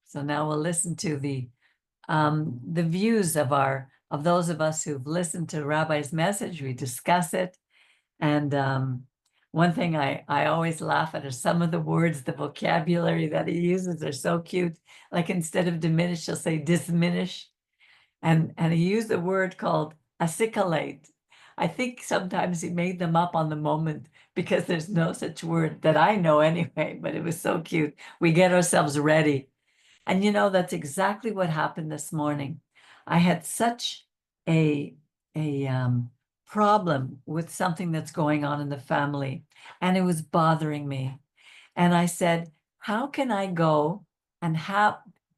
So now we'll listen to the views of those of us who've listened to Rabbi's message. We discuss it. And one thing I always laugh at are some of the words, the vocabulary that he uses are so cute. Like instead of diminish, he'll say diminish. And he used a word called acicalate. I think sometimes he made them up on the moment because there's no such word that I know anyway, but it was so cute. We get ourselves ready. And that's exactly what happened this morning. I had such a problem with something that's going on in the family, and it was bothering me. And I said, how can I go and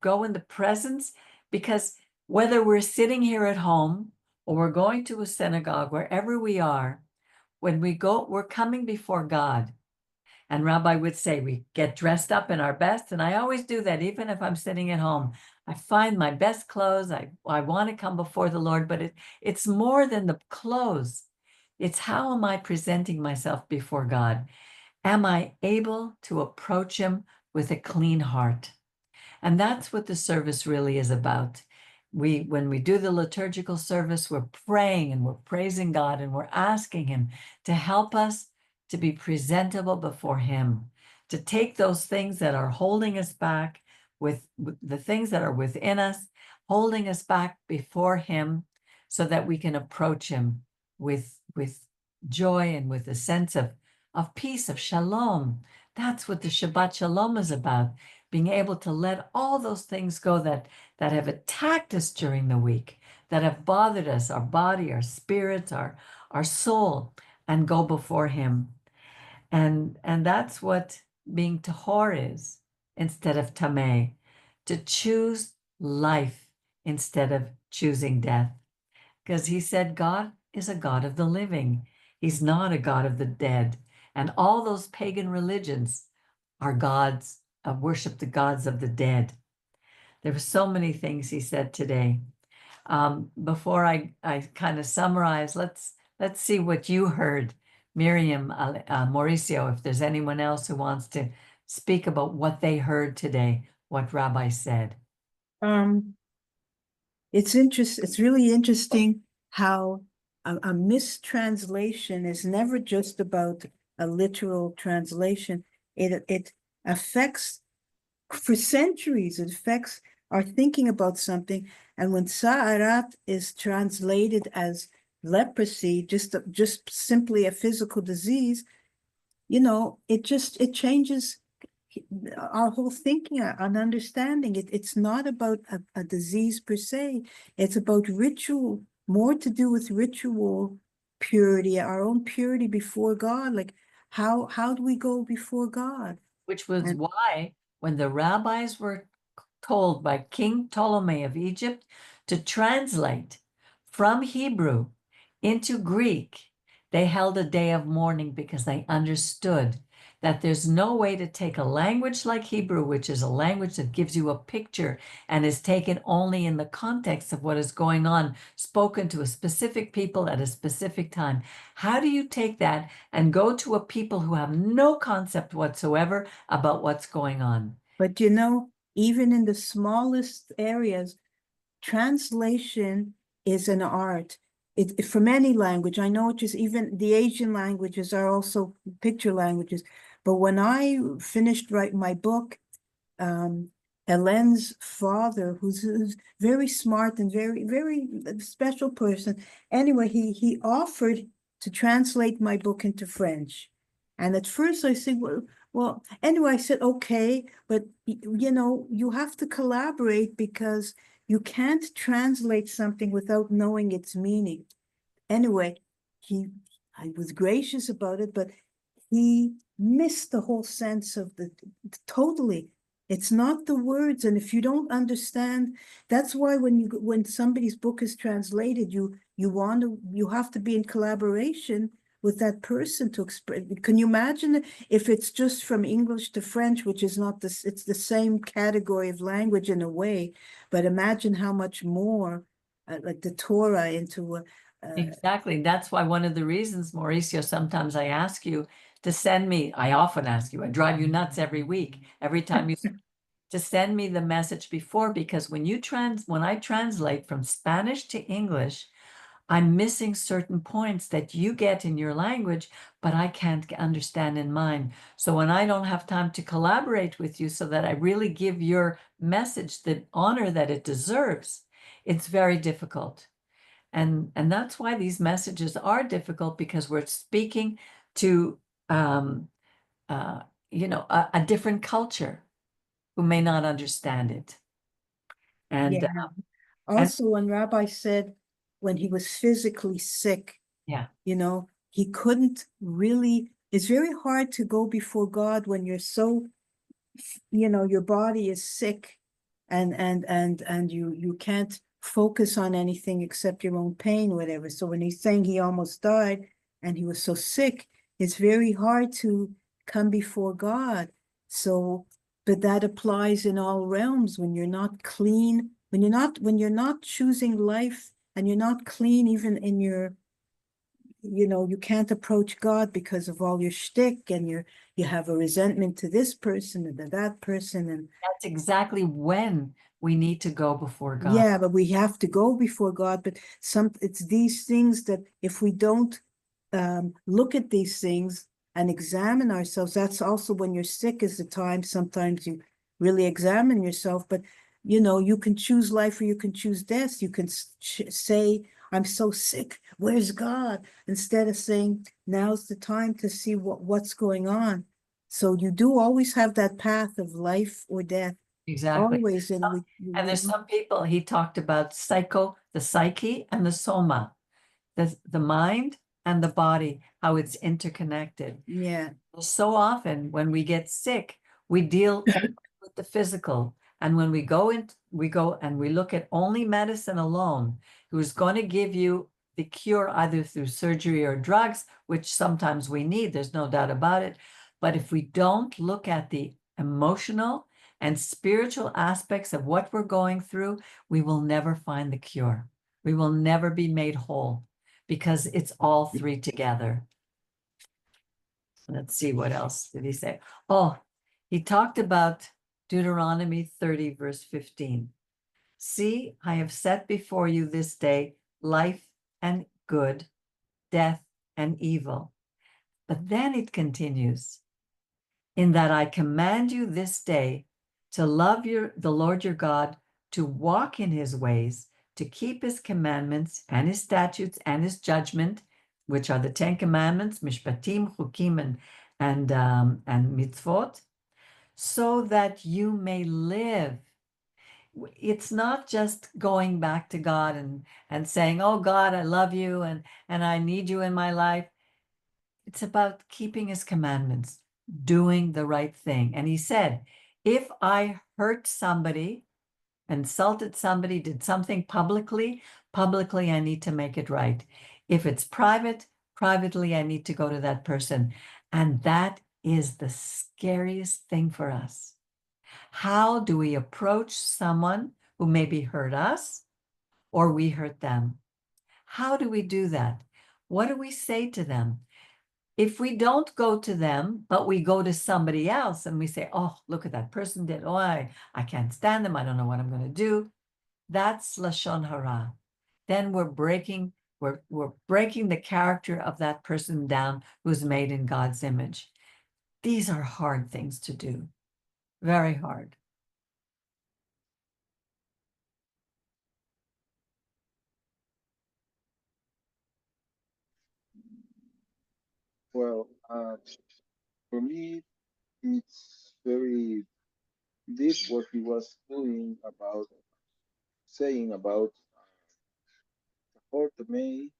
go in the presence? Because whether we're sitting here at home or we're going to a synagogue, wherever we are, when we go, we're coming before God. And Rabbi would say, we get dressed up in our best. And I always do that, even if I'm sitting at home. I find my best clothes. I want to come before the Lord, but it's more than the clothes. It's how am I presenting myself before God? Am I able to approach him with a clean heart? And that's what the service really is about. When we do the liturgical service, we're praying and we're praising God and we're asking him to help us to be presentable before him, to take those things that are holding us back, with the things that are within us, holding us back before him, so that we can approach him with joy and with a sense of peace, of shalom. That's what the Shabbat Shalom is about, being able to let all those things go that have attacked us during the week, that have bothered us, our body, our spirits, our soul, and go before him. And that's what being tahor is, instead of tameh, to choose life instead of choosing death. Because he said God is a God of the living. He's not a God of the dead. And all those pagan religions are gods, worship the gods of the dead. There were so many things he said today. Before I kind of summarize, let's see what you heard, Miriam, Mauricio, if there's anyone else who wants to speak about what they heard today, what Rabbi said. It's really interesting how a mistranslation is never just about a literal translation. It affects, for centuries, it affects our thinking about something. And when sa'arat is translated as leprosy, just simply a physical disease, it changes our whole thinking and understanding. It's not about a disease per se. It's about ritual, more to do with ritual purity, our own purity before God. Like how do we go before God? Which was why when the rabbis were told by King Ptolemy of Egypt to translate from Hebrew into Greek, they held a day of mourning, because they understood that there's no way to take a language like Hebrew, which is a language that gives you a picture and is taken only in the context of what is going on, spoken to a specific people at a specific time. How do you take that and go to a people who have no concept whatsoever about what's going on? But even in the smallest areas, translation is an art. From any language. I know just even the Asian languages are also picture languages. But when I finished writing my book, Helen's father, who's very smart and very, very special person, anyway, he offered to translate my book into French. And at first I said, well, anyway, I said, okay, but you have to collaborate, because you can't translate something without knowing its meaning. Anyway, I was gracious about it, but he missed the whole sense of totally. It's not the words. And if you don't understand, that's why when somebody's book is translated, you have to be in collaboration with that person to express. Can you imagine if it's just from English to French, which is not this, it's the same category of language in a way, but imagine how much more like the Torah into Exactly. That's why one of the reasons, Mauricio, sometimes I ask you to send me, I often ask you, I drive you nuts every week, every time you to send me the message before, because when I translate from Spanish to English, I'm missing certain points that you get in your language, but I can't understand in mine. So when I don't have time to collaborate with you so that I really give your message the honor that it deserves, it's very difficult. And that's why these messages are difficult, because we're speaking to a different culture who may not understand it. And Yeah. and Also, when Rabbi said when he was physically sick, yeah, he couldn't really, it's very hard to go before God when you're so, your body is sick and you can't focus on anything except your own pain, whatever. So when he's saying he almost died and he was so sick, it's very hard to come before God. So, but that applies in all realms when you're not clean, when you're not choosing life and you're not clean even in your, you can't approach God because of all your shtick and you have a resentment to this person and to that person. And that's exactly when we need to go before God. yeah, but we have to go before God. But it's these things that if we don't look at these things and examine ourselves, that's also when you're sick is the time sometimes you really examine yourself. But you can choose life or you can choose death. You can say, I'm so sick, where's God? Instead of saying, now's the time to see what's going on. So you do always have that path of life or death. Exactly. Always. And And there's some people, he talked about the psyche and the soma, the mind and the body, how it's interconnected. yeah. So often when we get sick, we deal with the physical. And when we go and we look at only medicine alone, who's going to give you the cure either through surgery or drugs, which sometimes we need, there's no doubt about it. But if we don't look at the emotional and spiritual aspects of what we're going through, we will never find the cure. We will never be made whole, because it's all three together. Let's see, what else did he say? Oh, he talked about Deuteronomy 30, verse 15. See, I have set before you this day life and good, death and evil. But then it continues, in that I command you this day to love the Lord your God, to walk in his ways, to keep his commandments and his statutes and his judgment, which are the 10 commandments, mishpatim, chukim, and mitzvot, so that you may live. It's not just going back to God and saying, oh God, I love you and I need you in my life. It's about keeping his commandments, doing the right thing. And he said, if I hurt somebody, insulted somebody, did something publicly, I need to make it right. If it's privately, I need to go to that person. And that is the scariest thing for us. How do we approach someone who maybe hurt us or we hurt them? How do we do that? What do we say to them? If we don't go to them, but we go to somebody else and we say, oh, look at that person did, oh, I can't stand them, I don't know what I'm going to do. That's Lashon Hara. Then we're breaking the character of that person down who's made in God's image. These are hard things to do, very hard. Well, for me, it's very deep what he was saying about the 4th of May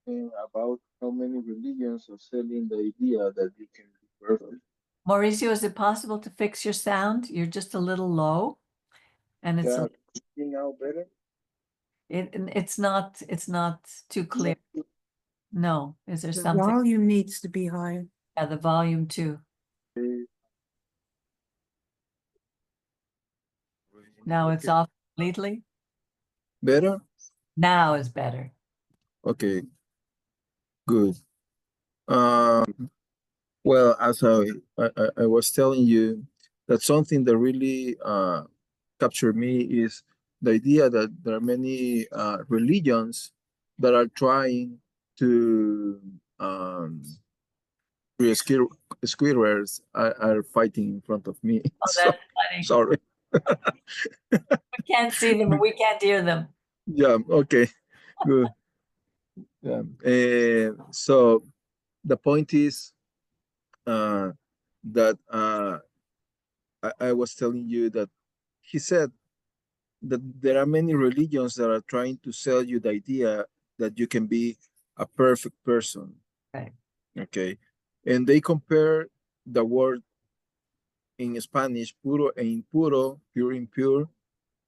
and about how many religions are selling the idea that you can be perfect. Mauricio, is it possible to fix your sound? You're just a little low, and Yeah, now better? it's not too clear. No, is there The something? volume needs to be higher. Yeah, the volume too. Now it's off completely. Better? Now is better. Okay, good. Well, as I was telling you, That's something that really captured me, is the idea that there are many religions that are trying to squirrels are fighting in front of me. Oh, So that's funny. sorry. We can't see them, we can't hear them. Yeah. Okay. Good. Yeah. So the point is uh, that I was telling you that he said that there are many religions that are trying to sell you the idea that you can be a perfect person. Right. Okay. And they compare the word in Spanish, puro e impuro, pure, impure,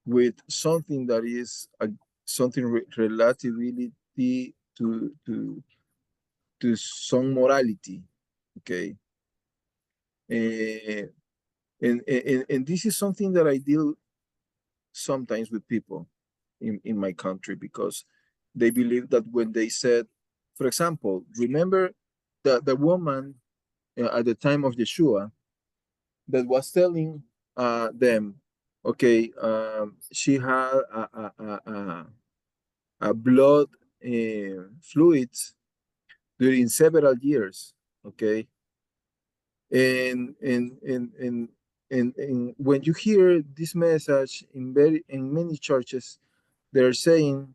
with something that is something relativity to some morality. Okay. Uh, and this is something that I deal sometimes with people in my country, because they believe that when they said, for example, remember the woman at the time of Yeshua that was telling them, okay, she had a blood fluids during several years, okay, and when you hear this message in many churches, they're saying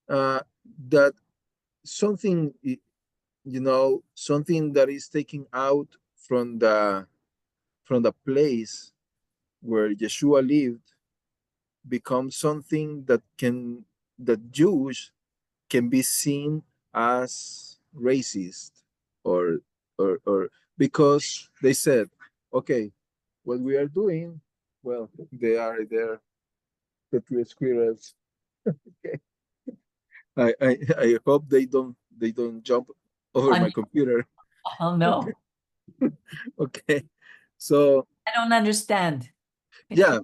that something, something that is taken out from the place where Yeshua lived becomes something that Jews can be seen as racist, or or because they said, okay, what we are doing, well, they are there, the three squirrels. Okay. I hope they don't jump over On, my computer. oh no, Okay. So I don't understand. yeah,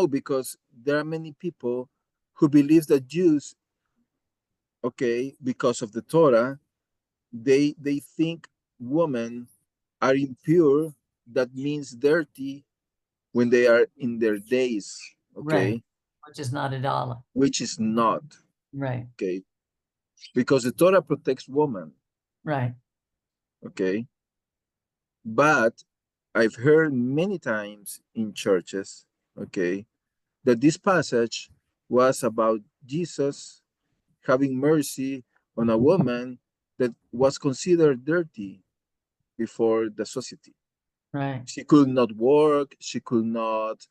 because there are many people who believe that Jews, okay, because of the Torah, they think women are impure. That means dirty when they are in their days, Right, okay, which is not at all. which is not, Right, okay, because the Torah protects women, right, okay. But I've heard many times in churches, okay, that this passage was about Jesus having mercy on a woman that was considered dirty before the society. right, She could not work, she could not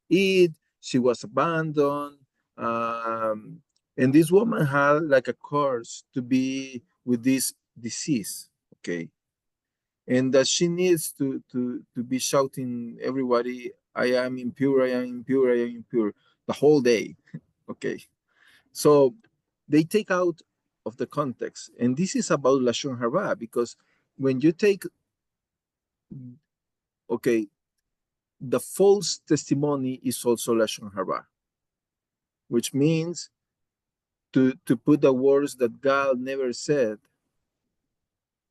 eat, she was abandoned. Um, and this woman had like a curse to be with this disease, okay? And that she needs to be shouting everybody, I am impure, I am impure, I am impure, the whole day, okay? So they take out of the context. And this is about Lashon Hara, because when you take, okay, the false testimony is also Lashon Hara, which means to put the words that God never said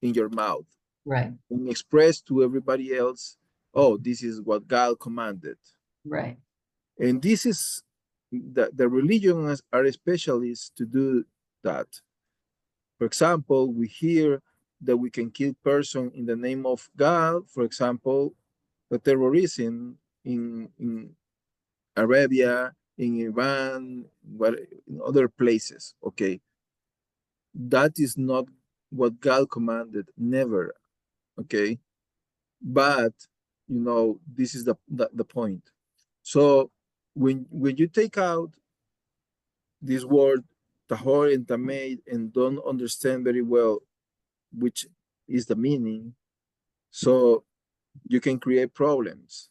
in your mouth right, and express to everybody else, oh, this is what God commanded. right, And this is the religions are specialists to do that. For example, we hear that we can kill person in the name of God. For example, the terrorism in Arabia, in Iran, in other places. Okay, that is not what God commanded, never. Okay, but this is the point. So when you take out this word tahor and tameid and don't understand very well which is the meaning, so you can create problems.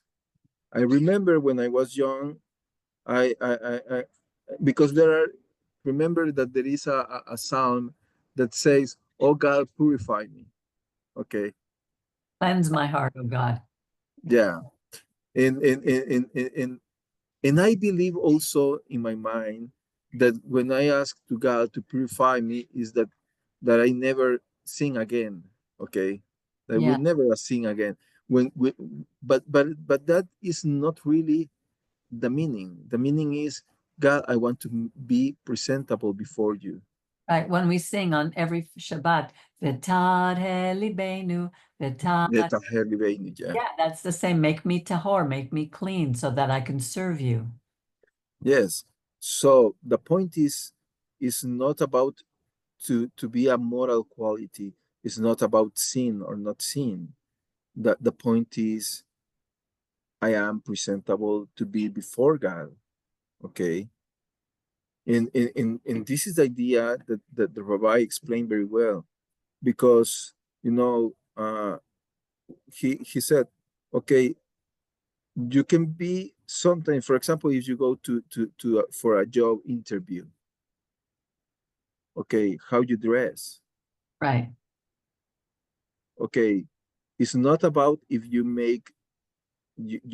I remember when I was young, I because there are, remember that there is a psalm that says, "Oh God, purify me." Okay, cleanse my heart, oh God. yeah, and and I believe also in my mind that when I ask to God to purify me, is that I never sin again. Okay, that I will Yeah, never sin again. but that is not really the meaning. The meaning is, God, I want to be presentable before you. Right, when we sing on every Shabbat, V'tad helibenu, v'tad. Yeah. Yeah, that's the same. Make me tahor, make me clean so that I can serve you. Yes. So the point is not about to be a moral quality. It's not about sin or not sin. The point is, I am presentable to be before God. Okay. And this is the idea that the Rabbi explained very well, because he said, okay, you can be sometimes, for example, if you go to for a job interview, okay, how you dress, Right, okay, it's not about if you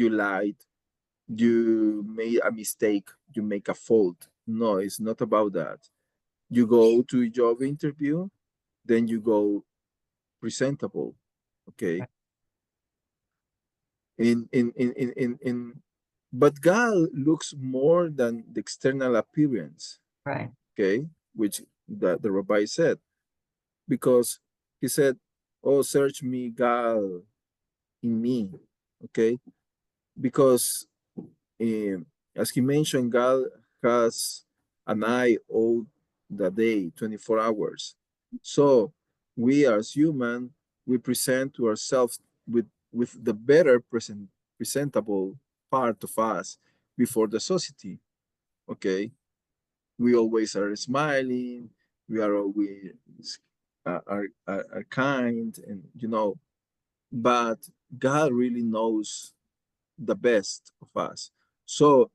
lied, you made a mistake, you make a fault. No, it's not about that. You go to a job interview, then you go presentable, okay. In But God looks more than the external appearance, right, okay, which the Rabbi said, because he said, oh, search me, God, in me, okay, because um, as he mentioned, God has an eye all the day, 24 hours. So we as human, we present to ourselves with the better presentable part of us before the society. Okay. We always are smiling, we are always are kind, and but God really knows the best of us. So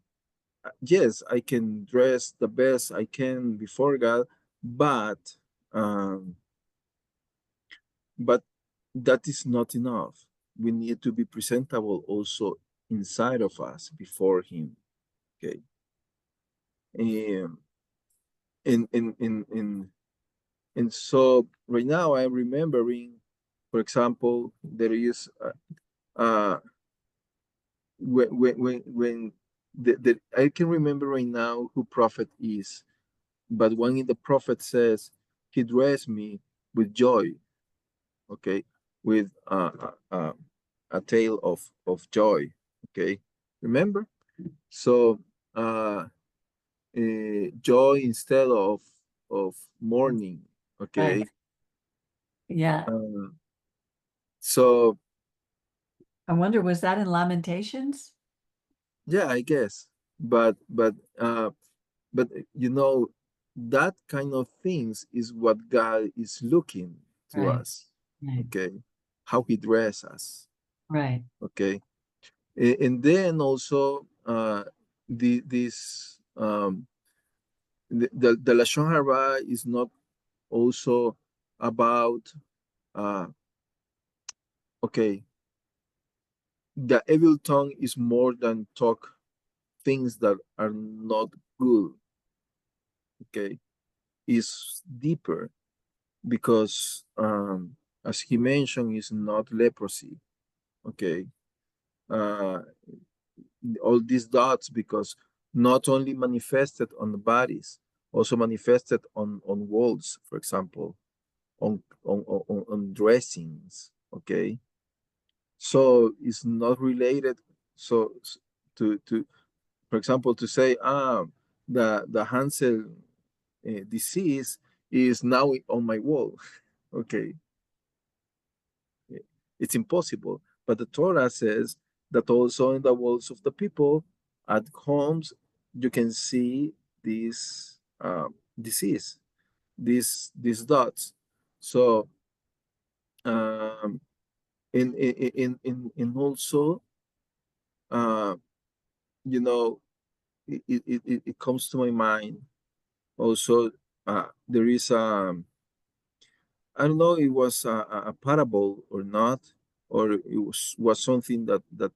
yes, I can dress the best I can before God, but um, but that is not enough. We need to be presentable also inside of us before Him. Okay, um, and and so right now I'm remembering, for example, there is when I can remember right now who prophet is. But when the prophet says, he dressed me with joy, okay, with a tale of joy, okay, remember? So, joy instead of mourning, right. okay. Yeah. Uh, so, I wonder, was that in Lamentations? yeah, I guess, but that kind of things is what God is looking to Right, us, right, okay, how He dresses us, right, okay. And then also this the lashon hara is not also about okay, the evil tongue is more than talk things that are not good, okay, is deeper, because as he mentioned, is not leprosy, okay. uh all these dots, because not only manifested on the bodies, also manifested on walls, for example, on dressings, okay. So it's not related. So to for example, to say the Hansel disease is now on my wall, okay, it's impossible. But the Torah says that also in the walls of the people at homes, you can see this disease, these dots. So um, in also uh, you know it comes to my mind also. There is I don't know, it was a parable or not, or it was something that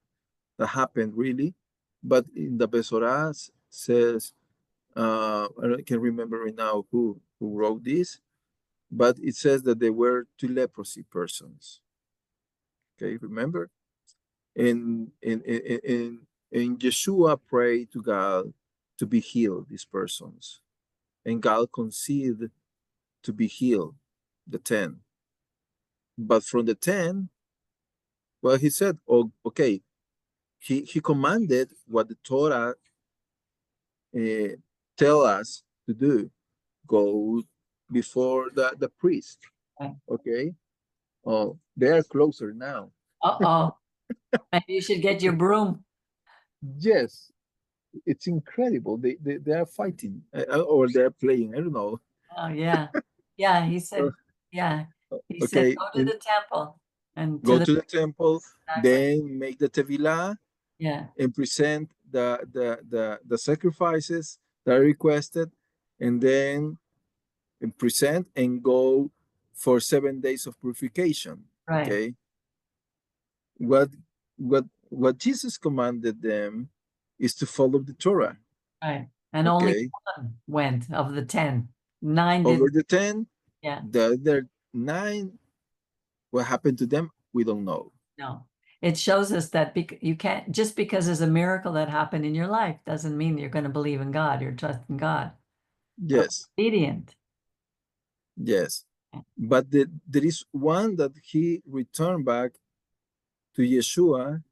happened really. But in the Metzora says, I can remember right now who wrote this, but it says that there were two leprosy persons. Okay, remember? and Yeshua prayed to God to be healed, these persons. And God conceded to be healed, the 10. But from the 10, well, he said, oh, okay, he commanded what the Torah tell us to do. Go before the priest. Right. Okay. Oh, they are closer now. Uh-oh. Maybe you should get your broom. Yes, it's incredible. They are fighting or they're playing. I don't know. Oh, yeah. Yeah, he said, yeah. He said, Okay, go to the temple and to go the, to the temple, exactly. then make the tevilah Yeah, and present the sacrifices that are requested, and then present and go for 7 days of purification. right, Okay, what what Jesus commanded them is to follow the Torah. right. And only Okay, one went of the 10. 9 over didn't. the 10, Yeah, the other 9, what happened to them, we don't know. no. It shows us that you can't, just because there's a miracle that happened in your life doesn't mean you're going to believe in God, you're trusting God. Yes, Obedient. yes, but there is one that he returned back to Yeshua,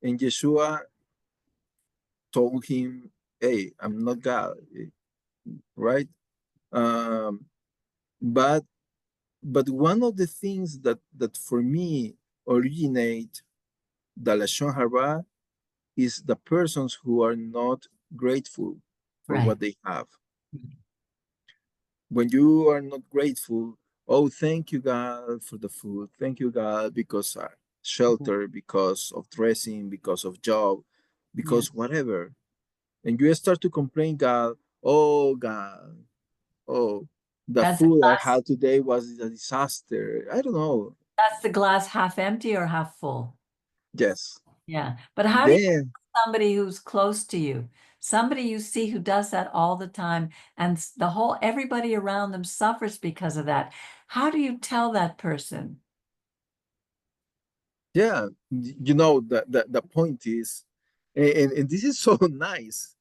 and Yeshua told him, "Hey, I'm not God," right? Um, but one of the things that for me originate the lashon hara is the persons who are not grateful for Right. what they have. When you are not grateful, oh, thank you God for the food, thank you God because shelter, because of dressing, because of job, Yeah. because whatever, and you start to complain, God, oh God, oh, the That's the food I glass, had today was a disaster. I don't know. that's the glass half empty or half full. Yes. Yeah. But how do you Then, somebody who's close to you, somebody you see who does that all the time, and the whole everybody around them suffers because of that? How do you tell that person? yeah, you know, the point is, and this is so nice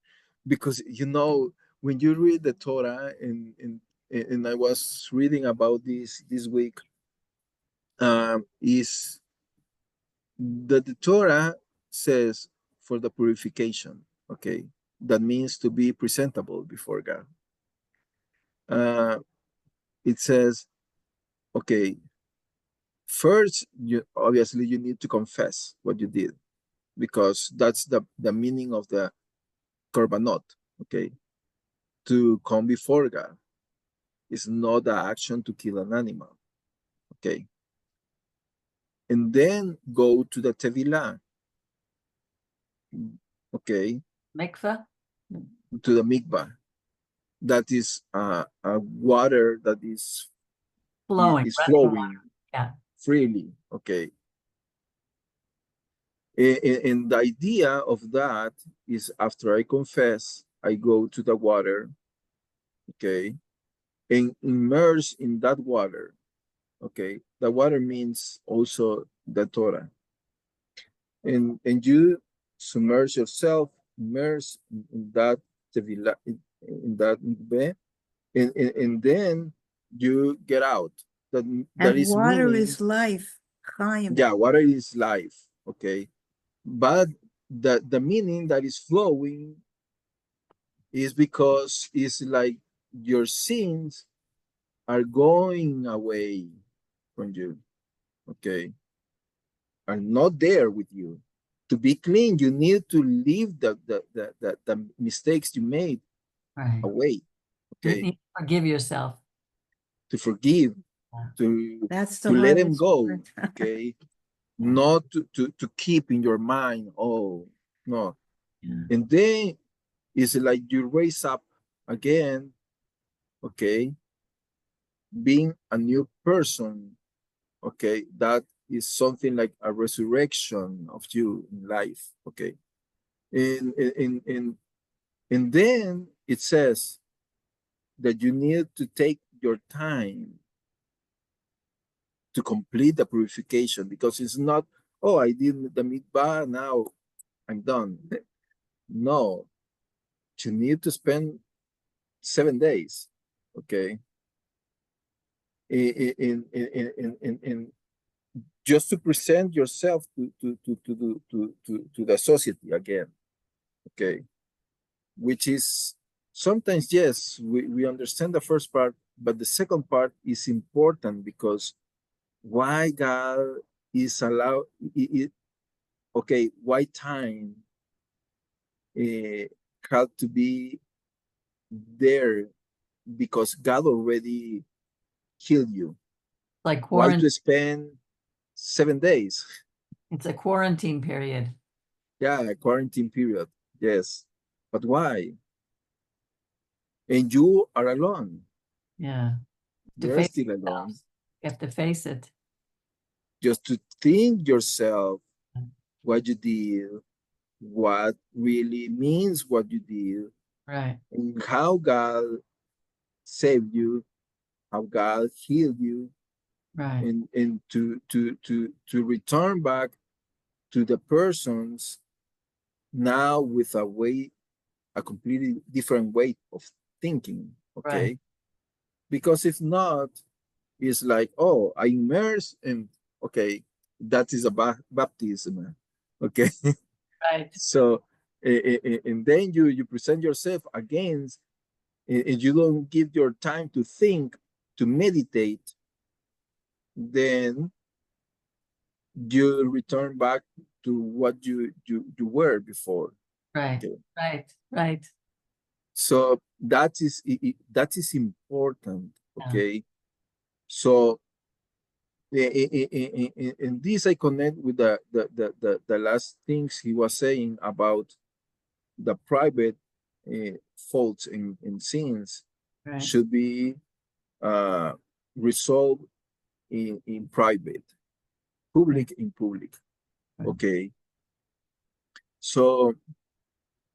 because, you know, when you read the Torah, and I was reading about this week, is that the Torah says for the purification, okay, that means to be presentable before God. It says, okay, first, you obviously you need to confess what you did, because that's the meaning of the korbanot, okay, to come before God. It's not the action to kill an animal, okay, and then go to the tevilah, okay, Mikveh? to the mikvah. That is a water that Flowing, is running water. flowing Yeah. freely, okay. And the idea of that is, after I confess, I go to the water, okay, and immerse in that water, okay. The water means also the Torah, and you submerge yourself, immerse in that tevilah, in that mikveh, and then you get out. That And is water meaning, is life. Chaim. yeah, water is life, okay. But the meaning that is flowing is because it's like your sins are going away from you, okay, are not there with you. To be clean, you need to leave the mistakes you made Right. away, okay, You forgive yourself. to forgive, Yeah. That's to the let them hardest go, part. okay, Yeah. not to keep in your mind, oh, no. Yeah. And then it's like you raise up again, okay, being a new person, okay, that is something like a resurrection of you in life, okay. And then it says that you need to take your time to complete the purification, because it's not oh, I did the mitzvah, now I'm done. No, you need to spend 7 days, okay, in just to present yourself to the society again, okay, which is sometimes, yes, we understand the first part, but the second part is important because why God is allowed, okay, why time had to be there because God already healed you. Like Why quarantine, to spend 7 days? it's a quarantine period. Yeah, a quarantine period. Yes. But why? And you are alone. Yeah. To You're face still alone. yourselves. You have to face it. Just to think yourself what you did, what really means what you did, Right. and how God saved you, how God healed you, Right. and to return back to the persons now with a completely different way of thinking, Right. okay? Because if not, it's like, oh, I immerse and okay, that is a baptism, okay? Right. So, and then you present yourself against, and you don't give your time to think, to meditate, then you return back to what you were before. Right. Okay. Right. Right. So that is important. Yeah. Okay. So in this I connect with the last things he was saying about the private faults and sins Right. should be uh, resolved in private, Right. public in public. Right. Okay. So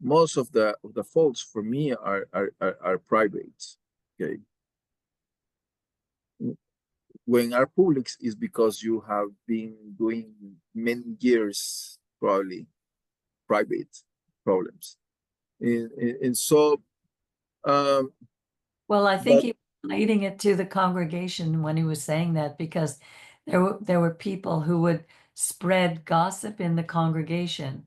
most of the faults for me are private. Okay. When are public is because you have been doing many years probably private problems. And so um Well, I think but he was relating it to the congregation when he was saying that because there were people who would spread gossip in the congregation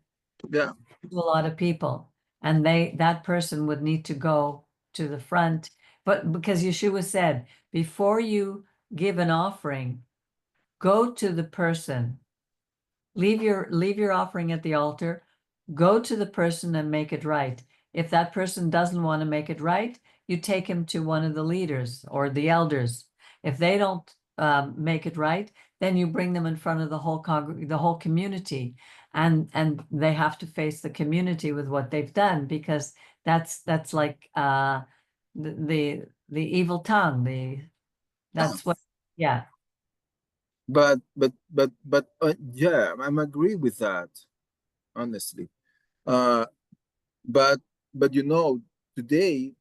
yeah, to a lot of people, and that person would need to go to the front. But because Yeshua said, before you give an offering, go to the person, leave your offering at the altar, go to the person and make it right. If that person doesn't want to make it right, you take him to one of the leaders or the elders. If they don't make it right, then you bring them in front of the whole community, and they have to face the community with what they've done, because that's like the evil tongue. That's what, yeah. but yeah, I'm agree with that, honestly. uh but you know, today,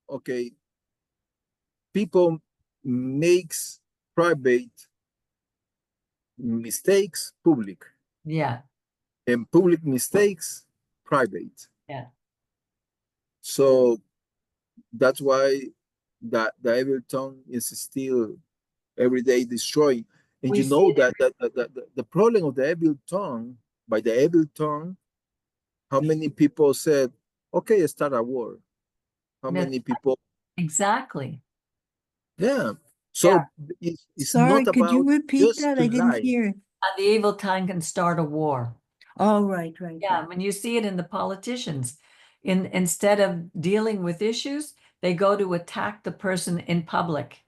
okay, people makes private mistakes public Yeah, and public mistakes private. yeah. So that's why the evil tongue is still every day destroying. And We you see know it. that the problem of the evil tongue, by the evil tongue, how many people said, okay, start a war? How That many people? exactly. Yeah. Yeah. So it's Sorry, not could you about repeat just that? to I didn't lie. hear. The evil tongue can start a war. Oh, right. Yeah, when you see it in the politicians, instead of dealing with issues, they go to attack the person in public,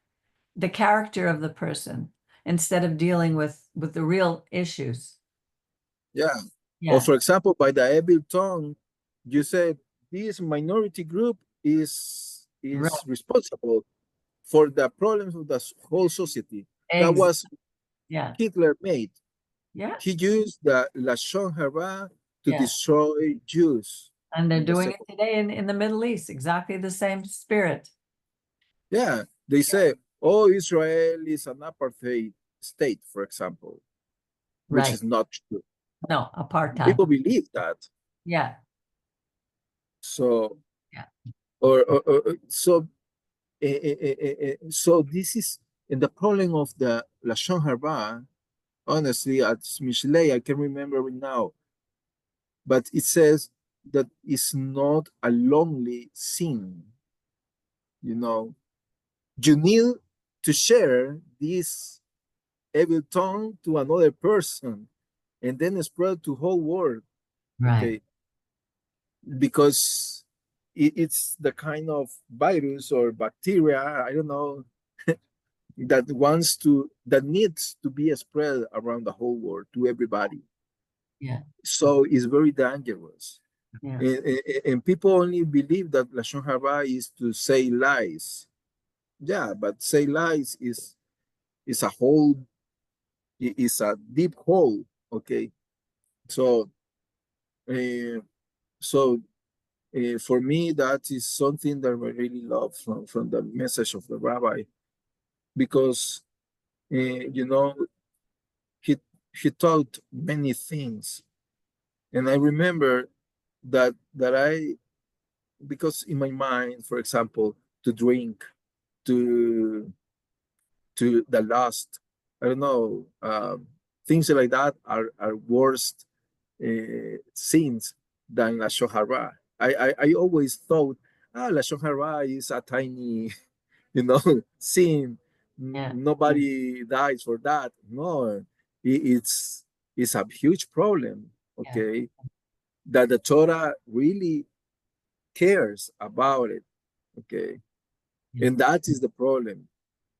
the character of the person, instead of dealing with the real issues. Yeah. Or Yeah, for example, by the evil tongue, you said this minority group is right. responsible for the problems of the whole society. That Eggs. was Yeah, Hitler made. yeah, He used the Lashon Hara to yeah. destroy Jews And they're in the doing it second. today in the Middle East, exactly the same spirit. Yeah, they Yeah, say, oh, Israel is an apartheid state, for example, which Right. is not true. No, apartheid. People believe that. Yeah. So, Yeah. So, so this is, and the problem of the Lashon Hara, honestly, at Mishlei, I can remember it now, but it says that it's not a lonely sin. You know, you need to share this evil tongue to another person and then spread to whole world. Right. Okay, because it's the kind of virus or bacteria, I don't know, that needs to be spread around the whole world to everybody. Yeah. So it's very dangerous. Yeah. And people only believe that Lashon Hara is to say lies. Yeah, but say lies is a whole, is a deep hole. Okay, so uh, so for me, that is something that I really love from the message of the rabbi, because you know, he he taught many things, and I remember that I, because in my mind, for example, to drink, to the lust, I don't know, things like that are worst sins than la shohara. I always thought, la shohara is a tiny, sin. Yeah. Nobody dies for that. No, it's a huge problem. Yeah. Okay, that the Torah really cares about it. Okay, Yeah. and that is the problem.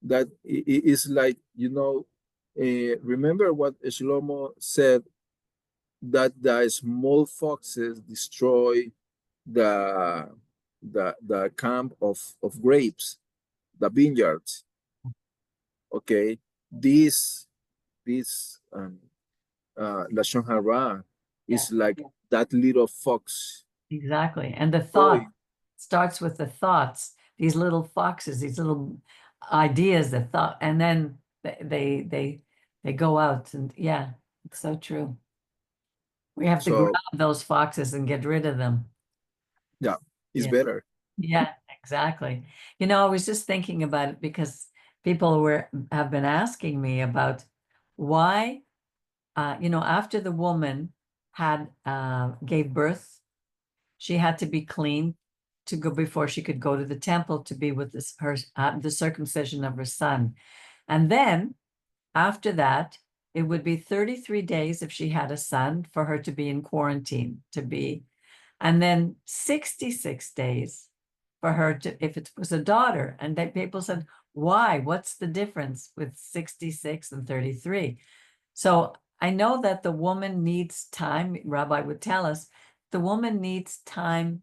That is like, remember what Shlomo said, that the small foxes destroy the the camp of grapes, the vineyards. Okay, this lashon hara Yeah. is like that little fox. Exactly. And the Boy, thought starts with the thoughts, these little foxes, these little ideas that thought, and then they go out and yeah, it's so true. We have to grab so those foxes and get rid of them. yeah, it's Yeah. better. Yeah, exactly. I was just thinking about it because people have been asking me about why, after the woman had gave birth, she had to be clean to go before she could go to the temple to be with the circumcision of her son. And then after that, it would be 33 days if she had a son for her to be in quarantine, and then 66 days for her to, if it was a daughter. And people said, why? What's the difference with 66 and 33? So I know that the woman needs time. Rabbi would tell us the woman needs time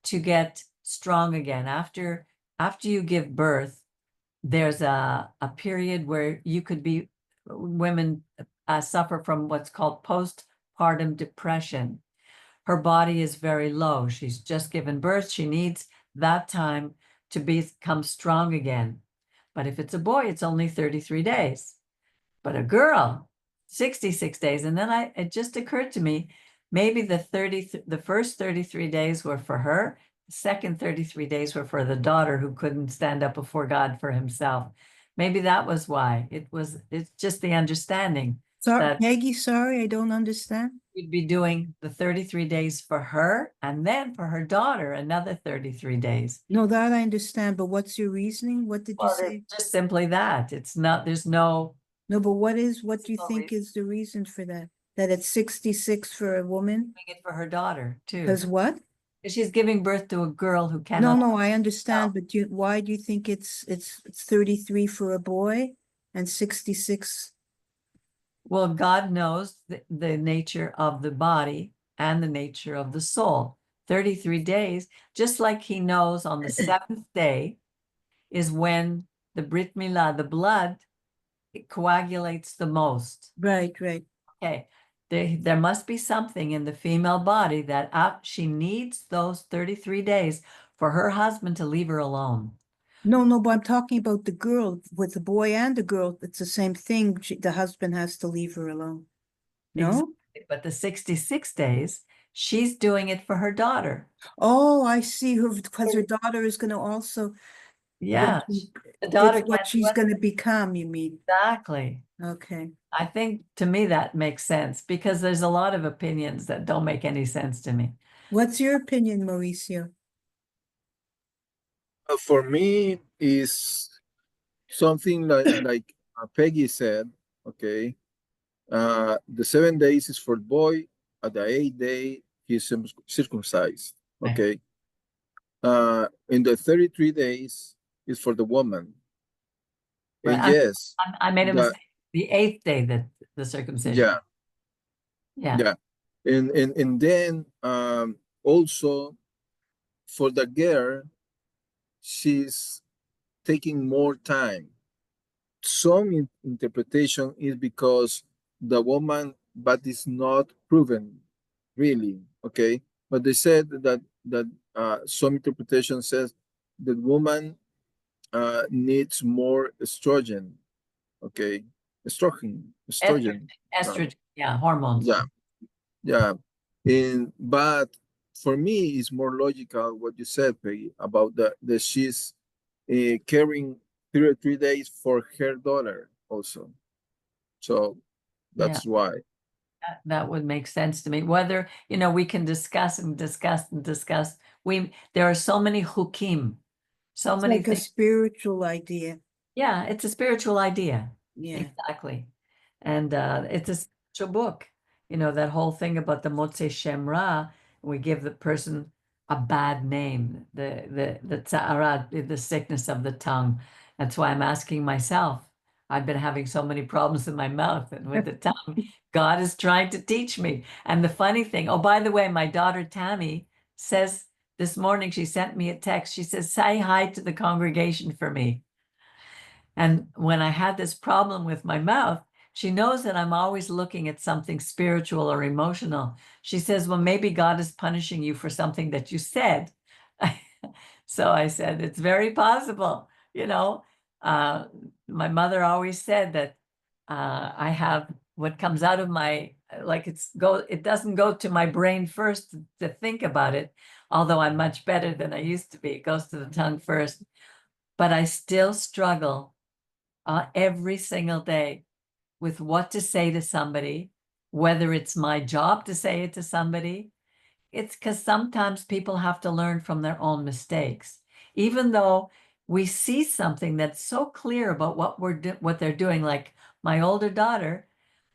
to get strong again. After you give birth, there's a period where women suffer from what's called postpartum depression. Her body is very low. She's just given birth. She needs that time to become strong again. But if it's a boy, it's only 33 days. But a girl, 66 days. And then it just occurred to me, maybe the first 33 days were for her. The second 33 days were for the daughter who couldn't stand up before God for himself. Maybe that was why. It's just the understanding Sorry, that Peggy, sorry, I don't understand. we'd be doing the 33 days for her and then for her daughter, another 33 days. No, that I understand, but what's your reasoning? What did you Well, say? it's just simply that. It's not, there's no, No, but what do you no think is the reason for that? That it's 66 for a woman? doing it for her daughter too. Because what? She's giving birth to a girl who No, cannot. no, I understand, but why do you think it's 33 for a boy and 66? Well, God knows the nature of the body and the nature of the soul. 33 days, just like he knows on the seventh day is when the Brit Milah, the blood, it coagulates the most. Right, right. Okay, there must be something in the female body that she needs those 33 days for her husband to leave her alone. No, but I'm talking about the girl, with the boy and the girl, it's the same thing. The husband has to leave her alone. No? Exactly. But the 66 days, she's doing it for her daughter. Oh, I see her, because her daughter is gonna also, Yeah, it's the daughter what can't do she's it. gonna become, you mean? Exactly. Okay. I think to me that makes sense because there's a lot of opinions that don't make any sense to me. What's your opinion, Mauricio? For me, is something like Peggy said. Okay, the 7 days is for the boy. At the 8th day, he's circumcised. Right. Okay. In the 33 days is for the woman. Right. And yes, I made a the mistake. The 8th day that the circumcision. yeah, Yeah. yeah. And then also for the girl, she's taking more time. Some interpretation is because the woman, but it's not proven really. Okay, but they said that some interpretation says that woman needs more estrogen. Okay, estrogen. Uh, Estrogen. Yeah. Hormones. yeah, yeah. And but for me, it's more logical what you said, Peggy, about the she's carrying 3 days for her daughter also. So Yeah. that's why. That would make sense to me. Whether, we can discuss and discuss and discuss. There are so many hukim, so It's many like a things. spiritual idea. Yeah, it's a spiritual idea. Yeah. Exactly. And it's a spiritual book. That whole thing about the Motse Shemra, we give the person a bad name, the tsa'ara, the sickness of the tongue. That's why I'm asking myself. I've been having so many problems in my mouth and with the tongue. God is trying to teach me. And the funny thing, oh, by the way, my daughter Tammy says this morning, she sent me a text. She says, say hi to the congregation for me. And when I had this problem with my mouth, she knows that I'm always looking at something spiritual or emotional. She says, well, maybe God is punishing you for something that you said. So I said, it's very possible. Uh, my mother always said that I have what comes out of it doesn't go to my brain first to think about it, although I'm much better than I used to be. It goes to the tongue first. But I still struggle every single day with what to say to somebody, whether it's my job to say it to somebody. It's because sometimes people have to learn from their own mistakes. Even though we see something that's so clear about what they're doing, like my older daughter,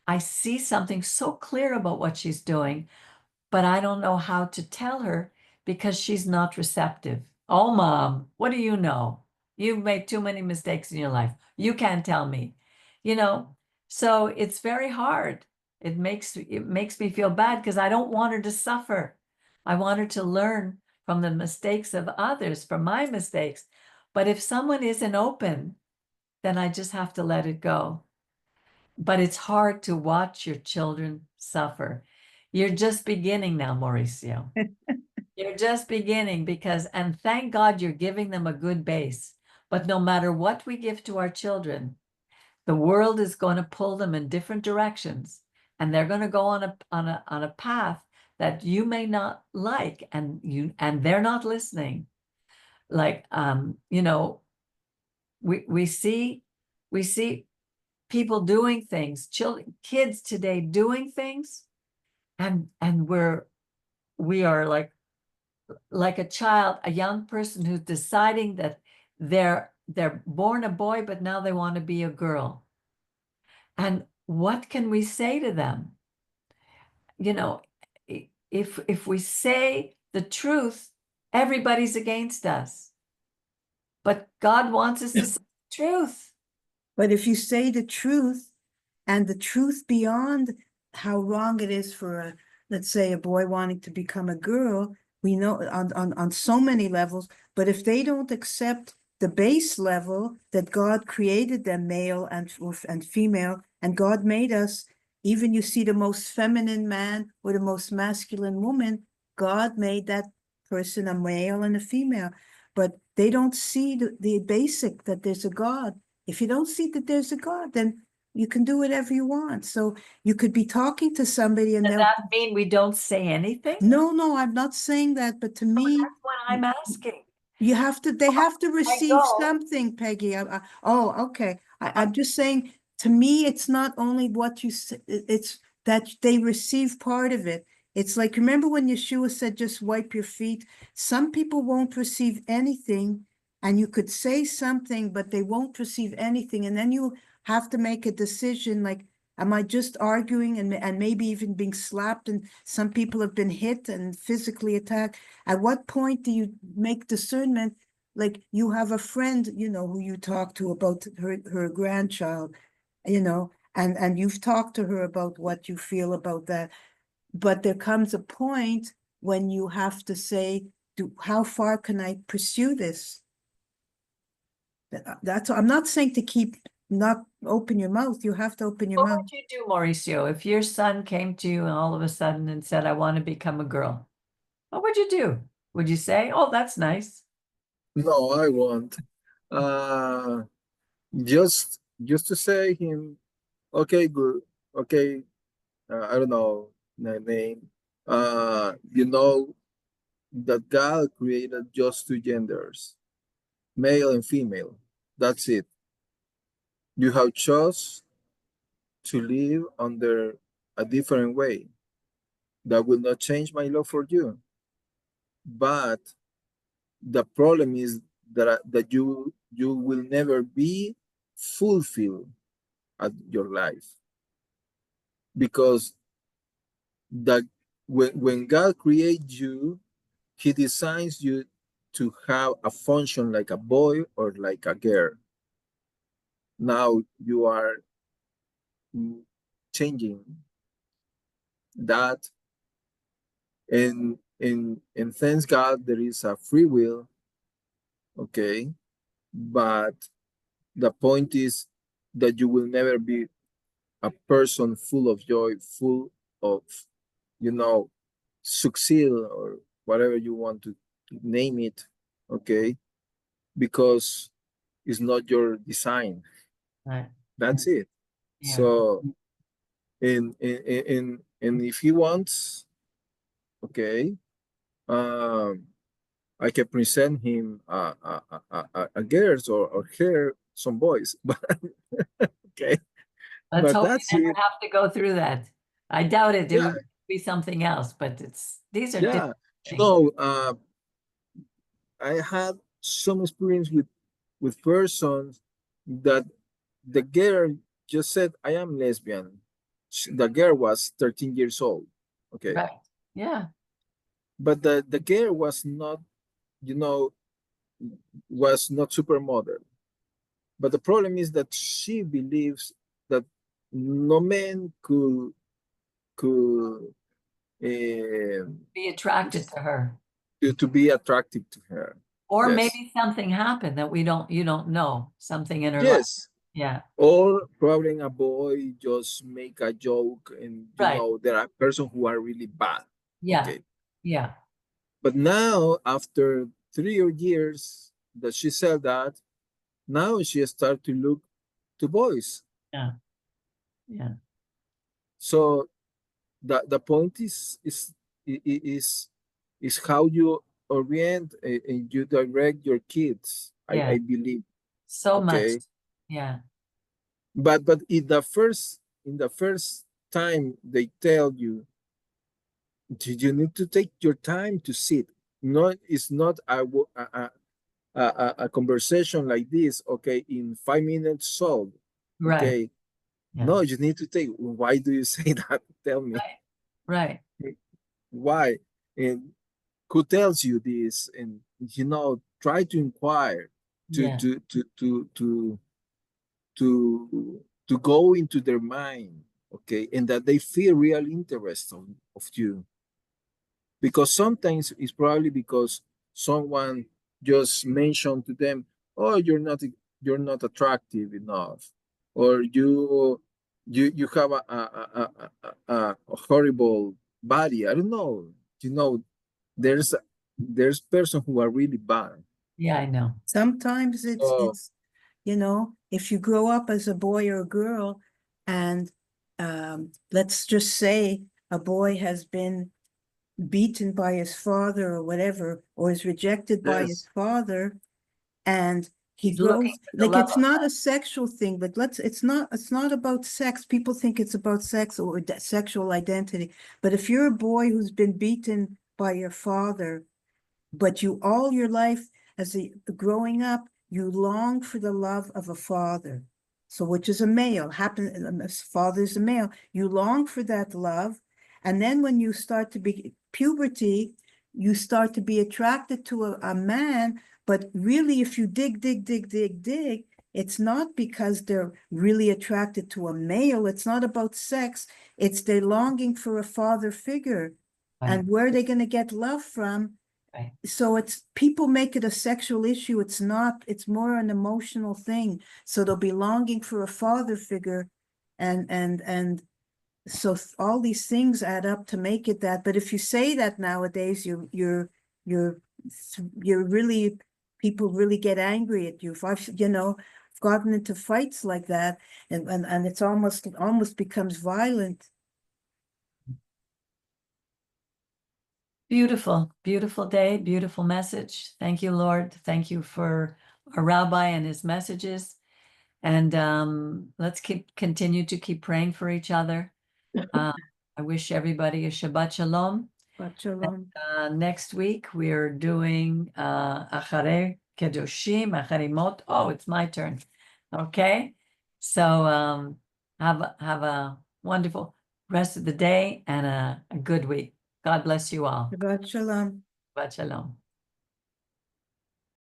I see something so clear about what she's doing, but I don't know how to tell her because she's not receptive. Oh, mom, what do you know? You've made too many mistakes in your life. You can't tell me. You know, so it's very hard. It makes me feel bad because I don't want her to suffer. I want her to learn from the mistakes of others, from my mistakes. But if someone isn't open, then I just have to let it go. But it's hard to watch your children suffer. You're just beginning now, Mauricio. You're just beginning and thank God you're giving them a good base. But no matter what we give to our children, the world is going to pull them in different directions, and they're going to go on a path that you may not like, and they're not listening. Like we see people doing things, kids today doing things, and we are like a child, a young person who's deciding that they're born a boy, but now they want to be a girl. And what can we say to them? You know, if we say the truth, everybody's against us. But God wants us to say the truth. But if you say the truth, and the truth beyond how wrong it is for let's say, a boy wanting to become a girl, we know on so many levels, but if they don't accept the base level that God created them, male and female, and God made us, even you see the most feminine man or the most masculine woman, God made that person a male and a female. But they don't see the basic that there's a God. If you don't see that there's a God, then you can do whatever you want. So you could be talking to somebody and Does they'll, that mean we don't say anything? no, I'm not saying that, but to me, That's what I'm asking. you have to, they have to receive go. something, Peggy. Oh, okay. I'm just saying, to me, it's not only what you say, it's that they receive part of it. It's like, remember when Yeshua said, just wipe your feet? Some people won't receive anything, and you could say something, but they won't receive anything. And then you have to make a decision, like, am I just arguing and maybe even being slapped? And some people have been hit and physically attacked. At what point do you make discernment? Like, you have a friend, who you talk to about her grandchild, and you've talked to her about what you feel about that. But there comes a point when you have to say, how far can I pursue this? That's, I'm not saying to keep not open your mouth. You have to open your What mouth. would you do, Mauricio, if your son came to you and all of a sudden and said, I want to become a girl? What would you do? Would you say, oh, that's nice? No, I won't. Just to say him, okay, good, okay. I don't know the name. You know that God created just two genders, male and female. That's it. You have chose to live under a different way. That will not change my love for you. But the problem is that you will never be fulfilled at your life, because that when God creates you, he designs you to have a function like a boy or like a girl. Now you are changing that, and thanks God there is a free will, okay? But the point is that you will never be a person full of joy, full of, succeed or whatever you want to name it, okay? Because it's not your design. Right. That's it. Yeah. So, and if he wants, okay, I can present him a girls or her, some boys, but okay, Let's but hope that's you never it. have to go through that. I doubt it. It Yeah, would be something else, but these are yeah. different things. I had some experience with persons that the girl just said, I am lesbian. The girl was 13 years old. Okay. Right. Yeah. But the girl was not, you know, was not supermodel. But the problem is that she believes that no man could Be attracted to her. to be attractive to her. Or Yes. maybe something happened that you don't know, something in her life. Yes. Yeah. Or probably a boy just make a joke, and Right. there are persons who are really bad. Yeah. Okay. Yeah. But now, after 3 years that she said that, now she start to look to boys. Yeah. Yeah. So the point is how you orient and you direct your kids. Yeah. I believe. So much. Okay. Yeah. But in the first time they tell you, you need to take your time to sit. No, it's not a conversation like this. Okay, in 5 minutes solved. Right. Okay, Yeah. no, you need to take. Why do you say that? Tell me Right. Right. why, and who tells you this, and try to inquire to Yeah. to to to to to go into their mind, okay, and that they feel real interest of you. Because sometimes it's probably because someone just mentioned to them, oh, you're not attractive enough, or you have a horrible body. I don't know. There's person who are really bad. Yeah, I know. Sometimes Oh. it's, you know, if you grow up as a boy or a girl and let's just say a boy has been beaten by his father or whatever, or is rejected by his Yes. father, and he He's looking grows, for the like love it's of not a sexual thing, but it's not about sex. People think it's about sex or sexual identity. But if you're a boy who's been beaten by your father, but you all your life as a growing up, you long for the love of a father. So which is a male, father is a male. You long for that love. And then when you start to be puberty, you start to be attracted to a man. But really, if you dig, it's not because they're really attracted to a male. It's not about sex. It's they're longing for a father figure. Right, And where are they going to get love from? right. So it's people make it a sexual issue. It's not, it's more an emotional thing. So they'll be longing for a father figure. And so all these things add up to make it that. But if you say that nowadays, you're really, people really get angry at you. If I've, you know, I've gotten into fights like that, and it's almost becomes violent. Beautiful, beautiful day, beautiful message. Thank you, Lord. Thank you for our rabbi and his messages. And let's continue to keep praying for each other. I wish everybody a Shabbat Shalom. But shalom. Next week we're doing Acharei Kedoshim, Acharei Mot. Oh, it's my turn. Okay. So have a wonderful rest of the day and a good week. God bless you all. Shabbat shalom. Shabbat Shalom.